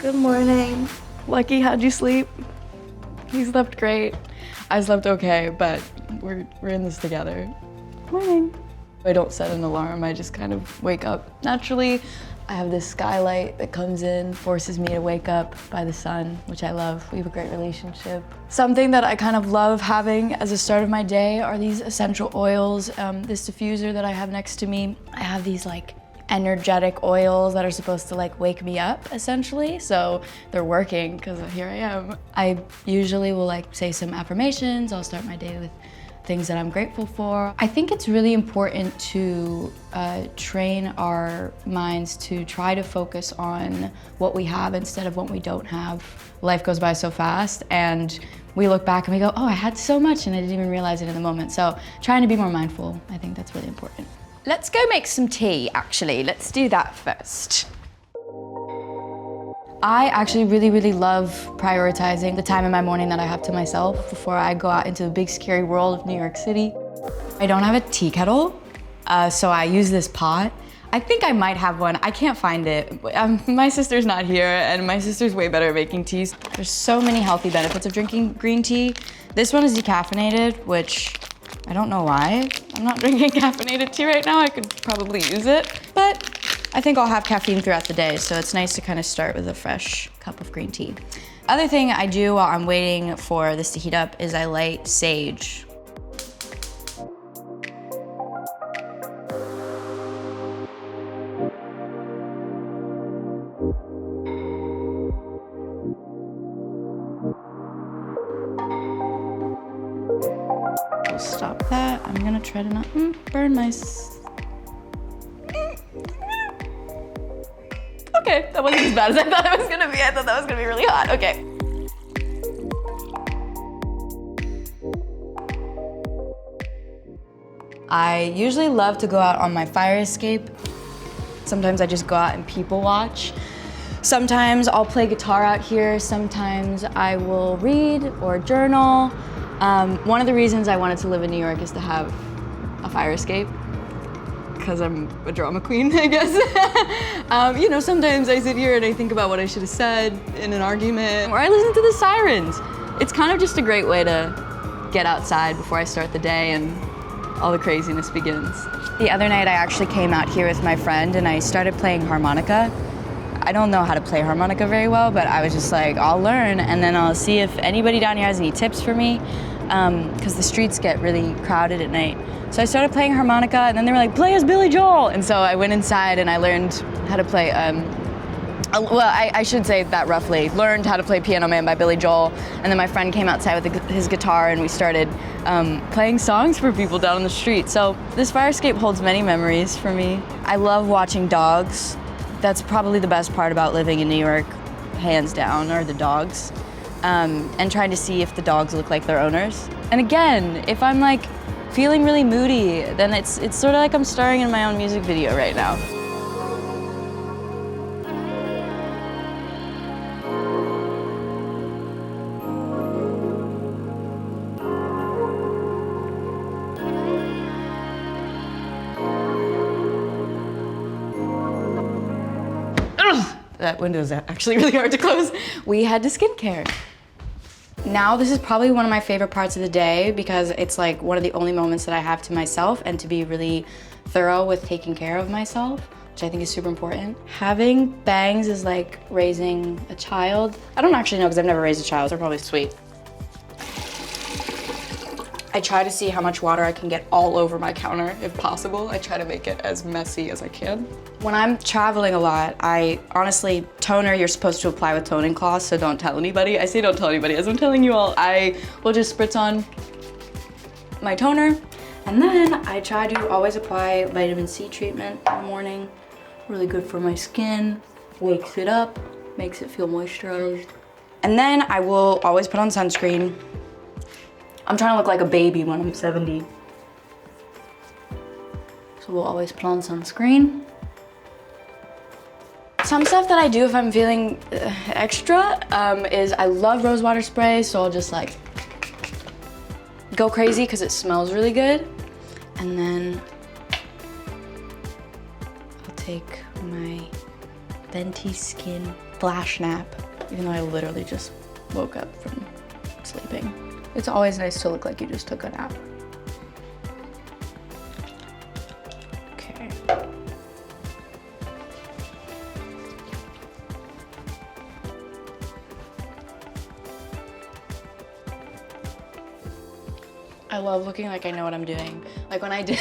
Good morning. Lucky, how'd you sleep? He slept great. I slept okay, but we're in this together. Morning. I don't set an alarm, I just kind of wake up naturally. I have this skylight that comes in, forces me to wake up by the sun, which I love. We have a great relationship. Something that I kind of love having as a start of my day are these essential oils. This diffuser that I have next to me, I have these like energetic oils that are supposed to like wake me up essentially. So they're working because here I am. I usually will like say some affirmations. I'll start my day with things that I'm grateful for. I think it's really important to train our minds to try to focus on what we have instead of what we don't have. Life goes by so fast and we look back and we go, oh, I had so much and I didn't even realize it in the moment. So trying to be more mindful, I think that's really important. Let's go make some tea, actually. Let's do that first. I actually really love prioritizing the time in my morning that I have to myself before I go out into the big scary world of New York City. I don't have a tea kettle, so I use this pot. I think I might have one, I can't find it. My sister's not here and my sister's way better at making teas. There's so many healthy benefits of drinking green tea. This one is decaffeinated, which I don't know why. I'm not drinking caffeinated tea right now, I could probably use it, but I think I'll have caffeine throughout the day, so it's nice to kind of start with a fresh cup of green tea. Other thing I do while I'm waiting for this to heat up is I light sage. We'll stop that. I'm gonna try to not burn my Okay, that wasn't as bad as I thought it was gonna be. I thought that was gonna be really hot. Okay. I usually love to go out on my fire escape. Sometimes I just go out and people watch. Sometimes I'll play guitar out here. Sometimes I will read or journal. One of the reasons I wanted to live in New York is to have a fire escape, because I'm a drama queen, I guess. You know, sometimes I sit here and I think about what I should have said in an argument, or I listen to the sirens. It's kind of just a great way to get outside before I start the day and all the craziness begins. The other night I actually came out here with my friend and I started playing harmonica. I don't know how to play harmonica very well, but I was just like, I'll learn and then I'll see if anybody down here has any tips for me, because the streets get really crowded at night. So I started playing harmonica and then they were like, play as Billy Joel. And so I went inside and I learned how to play, I should say that roughly, learned how to play Piano Man by Billy Joel. And then my friend came outside with his guitar and we started playing songs for people down on the street. So this fire escape holds many memories for me. I love watching dogs. That's probably the best part about living in New York, hands down, are the dogs. And trying to see if the dogs look like their owners. And again, if I'm like feeling really moody, then it's sort of like I'm starring in my own music video right now. That window is actually really hard to close. We head to skincare. Now this is probably one of my favorite parts of the day because it's like one of the only moments that I have to myself and to be really thorough with taking care of myself, which I think is super important. Having bangs is like raising a child. I don't actually know because I've never raised a child, they're probably sweet. I try to see how much water I can get all over my counter if possible. I try to make it as messy as I can. When I'm traveling a lot, honestly, toner you're supposed to apply with toning cloths, so don't tell anybody. I say don't tell anybody, as I'm telling you all. I will just spritz on my toner, and then I try to always apply vitamin C treatment in the morning. Really good for my skin, wakes it up, makes it feel moisturized. And then I will always put on sunscreen. I'm trying to look like a baby when I'm 70. So we'll always put on sunscreen. Some stuff that I do if I'm feeling extra is I love rose water spray, so I'll just like go crazy because it smells really good. And then I'll take my Fenty Skin flash nap, even though I literally just woke up from sleeping. It's always nice to look like you just took a nap. Okay. I love looking like I know what I'm doing. Like when I did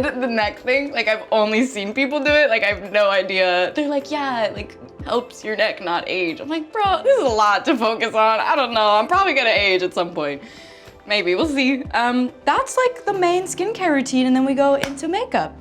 the neck thing, like I've only seen people do it, like I have no idea. They're like, yeah, it like helps your neck not age. I'm like, bro, this is a lot to focus on. I don't know, I'm probably gonna age at some point. Maybe, we'll see. That's like the main skincare routine, and then we go into makeup.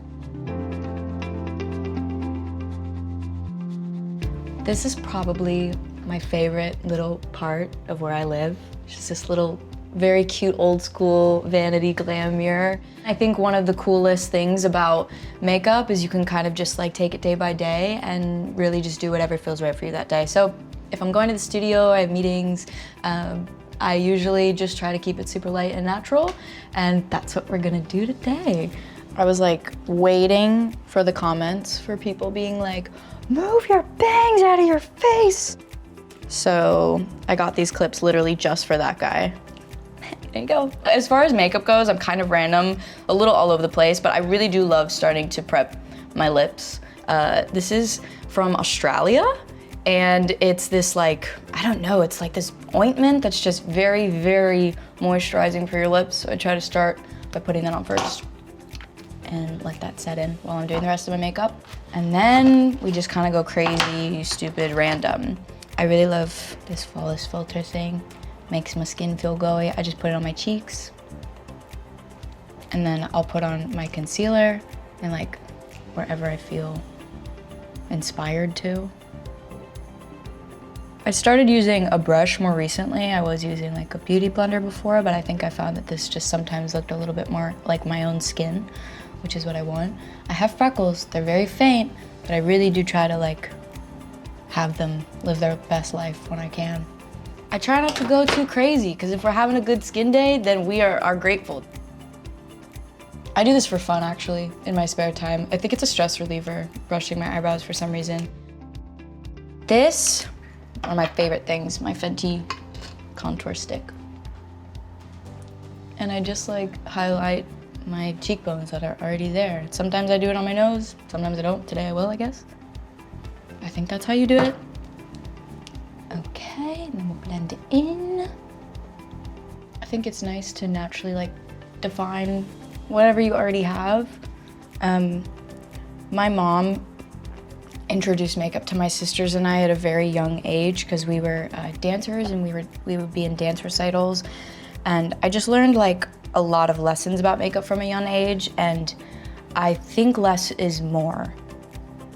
This is probably my favorite little part of where I live. It's just this little very cute old school vanity glam mirror. I think one of the coolest things about makeup is you can kind of just like take it day by day and really just do whatever feels right for you that day. So if I'm going to the studio, I have meetings, I usually just try to keep it super light and natural, and that's what we're gonna do today. I was like waiting for the comments for people being like, move your bangs out of your face. So I got these clips literally just for that guy. There you go. As far as makeup goes, I'm kind of random, a little all over the place, but I really do love starting to prep my lips. This is from Australia, and it's this like, I don't know, it's like this ointment that's just very, very moisturizing for your lips. So I try to start by putting that on first and let that set in while I'm doing the rest of my makeup. And then we just kind of go crazy, stupid, random. I really love this flawless filter thing. Makes my skin feel glowy. I just put it on my cheeks. And then I'll put on my concealer and like wherever I feel inspired to. I started using a brush more recently. I was using like a beauty blender before, but I think I found that this just sometimes looked a little bit more like my own skin, which is what I want. I have freckles, they're very faint, but I really do try to like have them live their best life when I can. I try not to go too crazy, because if we're having a good skin day, then we are grateful. I do this for fun, actually, in my spare time. I think it's a stress reliever, brushing my eyebrows for some reason. This, one of my favorite things, my Fenty contour stick. And I just like highlight my cheekbones that are already there. Sometimes I do it on my nose, sometimes I don't. Today I will, I guess. I think that's how you do it. Okay, and then we'll blend it in. I think it's nice to naturally like define whatever you already have. My mom introduced makeup to my sisters and I at a very young age because we were dancers and we would be in dance recitals. And I just learned like a lot of lessons about makeup from a young age, and I think less is more.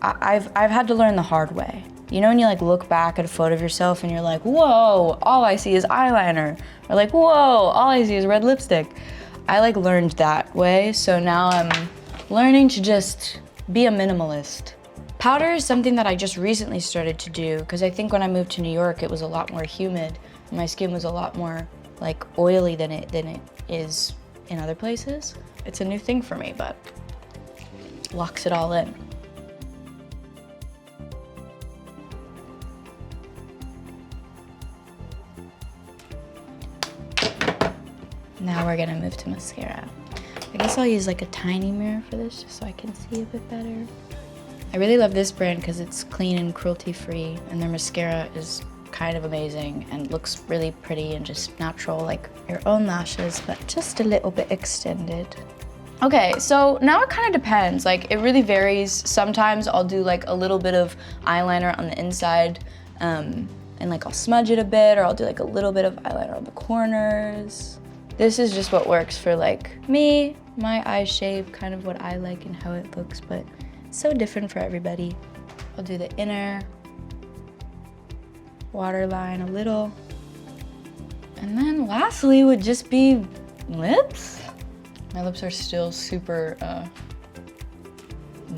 I've had to learn the hard way. You know when you like look back at a photo of yourself and you're like, whoa, all I see is eyeliner. Or like, whoa, all I see is red lipstick. I like learned that way, so now I'm learning to just be a minimalist. Powder is something that I just recently started to do because I think when I moved to New York, it was a lot more humid. My skin was a lot more like oily than it is in other places. It's a new thing for me, but locks it all in. Now we're gonna move to mascara. I guess I'll use like a tiny mirror for this just so I can see a bit better. I really love this brand because it's clean and cruelty-free, and their mascara is kind of amazing and looks really pretty and just natural, like your own lashes, but just a little bit extended. Okay, so now it kind of depends. Like it really varies. Sometimes I'll do like a little bit of eyeliner on the inside, and like I'll smudge it a bit, or I'll do like a little bit of eyeliner on the corners. This is just what works for like me, my eye shape, kind of what I like and how it looks, but it's so different for everybody. I'll do the inner waterline a little. And then lastly would just be lips. My lips are still super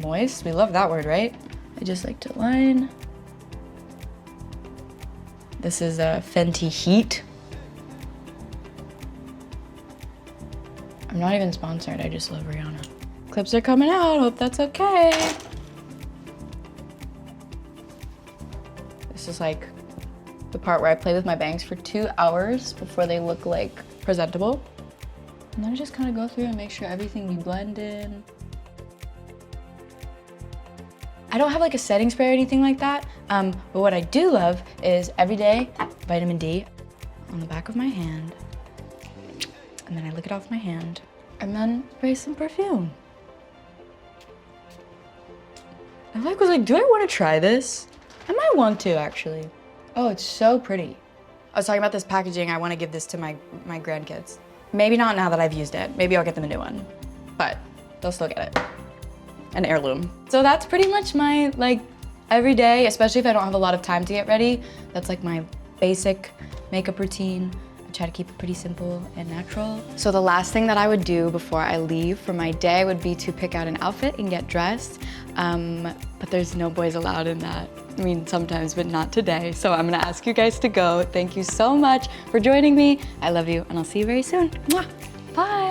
moist. We love that word, right? I just like to line. This is a Fenty Heat. I'm not even sponsored, I just love Rihanna. Clips are coming out, hope that's okay. this is like the part where I play with my bangs for 2 hours before they look like presentable. And then I just kind of go through and make sure everything be blended. I don't have like a setting spray or anything like that, but what I do love is every day, vitamin D on the back of my hand, and then I lick it off my hand, and then spray some perfume. I was like, do I want to try this? I might want to, actually. Oh, it's so pretty. I was talking about this packaging. I want to give this to my grandkids. Maybe not now that I've used it. Maybe I'll get them a new one, but they'll still get it. An heirloom. So that's pretty much my like every day, especially if I don't have a lot of time to get ready. That's like my basic makeup routine. I try to keep it pretty simple and natural. So the last thing that I would do before I leave for my day would be to pick out an outfit and get dressed. But there's no boys allowed in that. I mean, sometimes, but not today. So I'm gonna ask you guys to go. Thank you so much for joining me. I love you, and I'll see you very soon. Mwah. Bye.